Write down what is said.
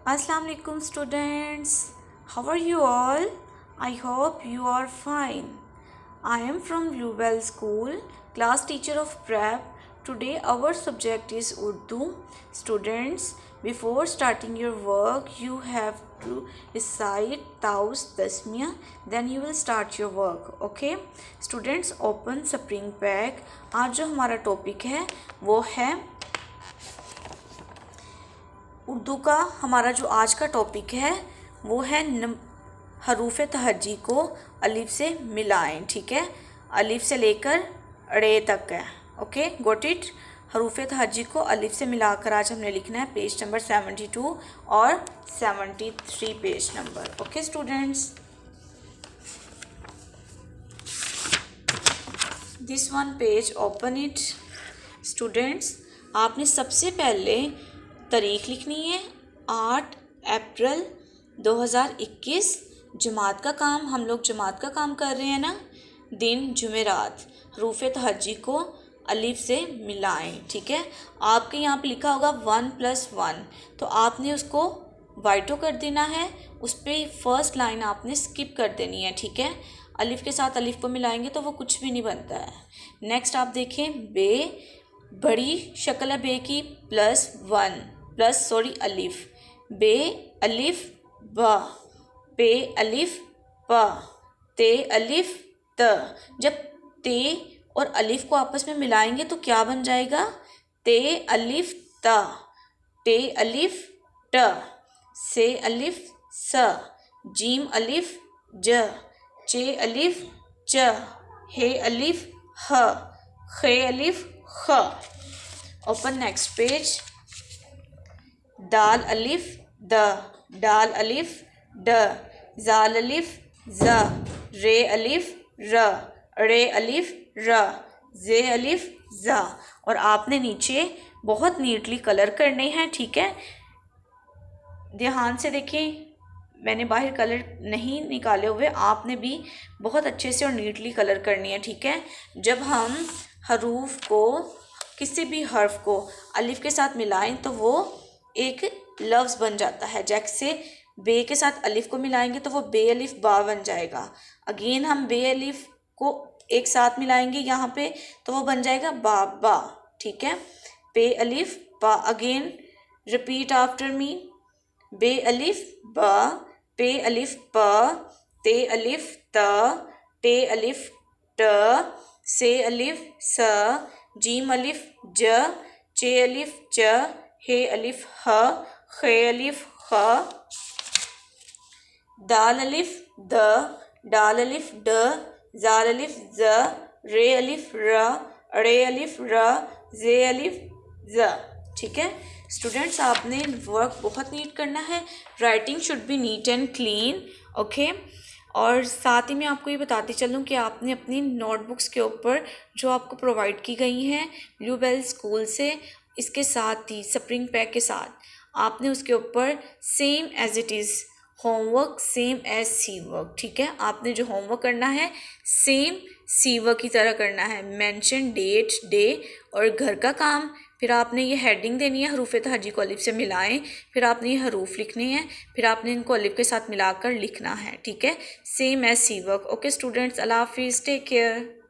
Assalamu alaikum students. How are you all? I hope you are fine. I am from Bluebell School, class teacher of prep. Today our subject is Urdu. Students, before starting your work, you have to recite Taus Tasmiya. Then you will start your work. Okay? Students, open spring pack. आज जो हमारा topic है वो है उर्दू का। हमारा जो आज का टॉपिक है वो है हरूफ तहज्जी को अलिफ से मिलाएं। ठीक है, अलिफ से लेकर रे तक है। Okay, got it. हरूफ तहज्जी को अलिफ से मिलाकर आज हमने लिखना है पेज नंबर 72 और 73 page number. Okay students, this one page, open it. Students, आपने सबसे पहले तारीख लिखनी है 8 अप्रैल 2021। जमात का काम, हम लोग जमात का काम कर रहे हैं ना। दिन जुमेरात। हरूफ तहज्जी को अलिफ से मिलाएं। ठीक है, आपके यहाँ पे लिखा होगा 1+1, तो आपने उसको वाइटो कर देना है। उस पर फर्स्ट लाइन आपने स्किप कर देनी है। ठीक है, अलिफ के साथ अलिफ को मिलाएंगे तो वो कुछ भी नहीं बनता है। नेक्स्ट आप देखें, बे, बड़ी शक्ल है बे की, +1 अलिफ। बे अलिफ बा, पे अलिफ बा, ते अलिफ त। जब ते और अलिफ को आपस में मिलाएंगे तो क्या बन जाएगा? ते अलिफ ता, टे अलिफ ट, से अलिफ स, जीम अलिफ ज, चे अलिफ च, हे अलिफ ह, खे अलिफ ख। Open next page. दाल अलिफ द, डाल अलिफ ड, जाल अलिफ ज, रे अलिफ र, रे अलिफ र, जे अलिफ ज। और आपने नीचे बहुत नीटली कलर करने हैं। ठीक है, ध्यान से देखें, मैंने बाहर कलर नहीं निकाले हुए, आपने भी बहुत अच्छे से और नीटली कलर करनी है। ठीक है, जब हम हरूफ को, किसी भी हर्फ को अलिफ के साथ मिलाएं तो वो एक लफ्ज़ बन जाता है। जैसे बे के साथ अलिफ को मिलाएंगे तो वो बे अलिफ बा बन जाएगा। अगेन हम बे अलिफ को एक साथ मिलाएंगे यहाँ पे तो वो बन जाएगा बा बा। ठीक है, बे अलिफ बा। Again repeat after me. बे अलिफ बा, पे अलिफ प, ते अलिफ त, टे अलिफ ट, से अलिफ स, जीम अलिफ ज, चे अलिफ च, हे अलिफ ह, खे अलिफ ख, दाल अलिफ द, डाल अलिफ ड, जाल अलिफ ज, रे अलिफ र, रे अलिफ र, जे अलिफ ज। ठीक है स्टूडेंट्स, आपने वर्क बहुत नीट करना है। Writing should be neat and clean. Okay, और साथ ही मैं आपको ये बताती चलूँ कि आपने अपनी नोटबुक्स के ऊपर जो आपको प्रोवाइड की गई हैं ब्लूबेल स्कूल से, इसके साथ ही स्प्रिंग पैक के साथ आपने उसके ऊपर same as it is homework, same as C work. ठीक है, आपने जो होमवर्क करना है सेम सी वर्क की तरह करना है। मेंशन डेट, डे और घर का काम। फिर आपने ये हेडिंग देनी है, हरूफ तहज्जी को अलिफ से मिलाएं। फिर आपने ये हरूफ लिखने हैं, फिर आपने इनको अलिफ के साथ मिलाकर लिखना है। ठीक है, same as C work. Okay students, अल्लाह हाफिज़, टेक केयर।